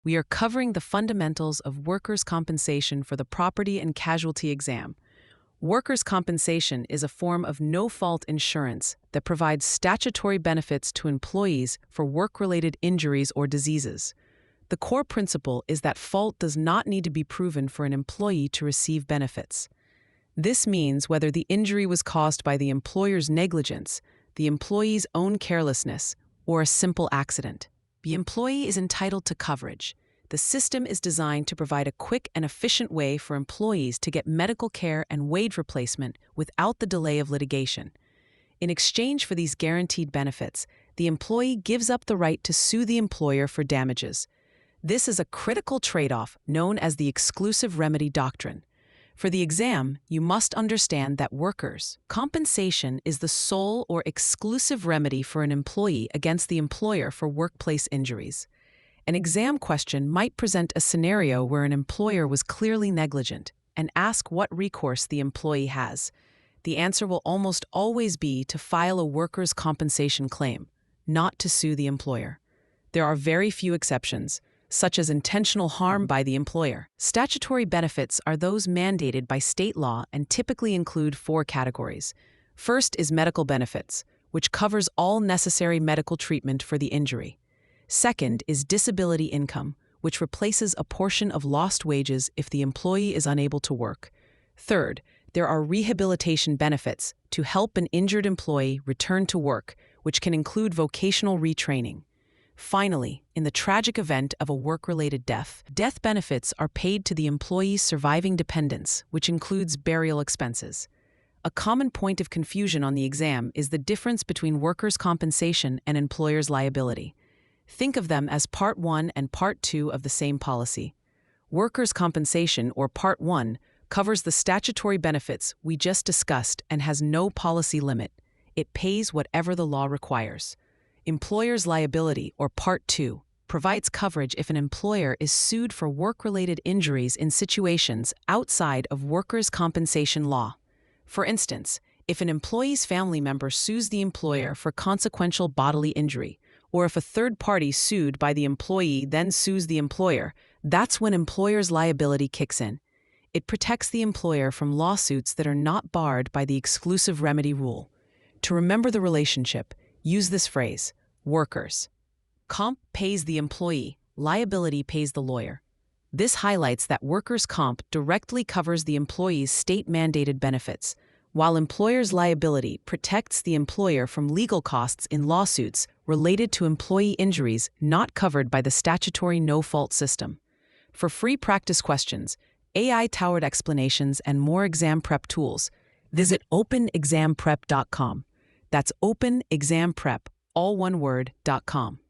we are covering the fundamentals of workers' compensation for the property and casualty exam. Workers' compensation is a form of no-fault insurance that provides statutory benefits to employees for work-related injuries or diseases. The core principle is that fault does not need to be proven for an employee to receive benefits. This means whether the injury was caused by the employer's negligence, the employee's own carelessness, or a simple accident, the employee is entitled to coverage. The system is designed to provide a quick and efficient way for employees to get medical care and wage replacement without the delay of litigation. In exchange for these guaranteed benefits, the employee gives up the right to sue the employer for damages. This is a critical trade-off known as the exclusive remedy doctrine. For the exam, you must understand that workers' compensation is the sole or exclusive remedy for an employee against the employer for workplace injuries. An exam question might present a scenario where an employer was clearly negligent and ask what recourse the employee has. The answer will almost always be to file a workers' compensation claim, not to sue the employer. There are very few exceptions, such as intentional harm by the employer. Statutory benefits are those mandated by state law and typically include 4 categories. First is medical benefits, which covers all necessary medical treatment for the injury. Second is disability income, which replaces a portion of lost wages if the employee is unable to work. Third, there are rehabilitation benefits to help an injured employee return to work, which can include vocational retraining. Finally, in the tragic event of a work-related death, death benefits are paid to the employee's surviving dependents, which includes burial expenses. A common point of confusion on the exam is the difference between workers' compensation and employer's liability. Think of them as Part 1 and Part 2 of the same policy. Workers' compensation, or Part 1, covers the statutory benefits we just discussed and has no policy limit. It pays whatever the law requires. Employer's liability, or Part 2, provides coverage if an employer is sued for work-related injuries in situations outside of workers' compensation law. For instance, if an employee's family member sues the employer for consequential bodily injury, or if a third party sued by the employee then sues the employer, that's when employer's liability kicks in. It protects the employer from lawsuits that are not barred by the exclusive remedy rule. To remember the relationship, use this phrase: workers' comp pays the employee, liability pays the lawyer. This highlights that workers' comp directly covers the employee's state-mandated benefits, while employer's liability protects the employer from legal costs in lawsuits related to employee injuries not covered by the statutory no-fault system. For free practice questions, AI-powered explanations, and more exam prep tools, visit openexamprep.com. That's openexamprep, all one word, .com.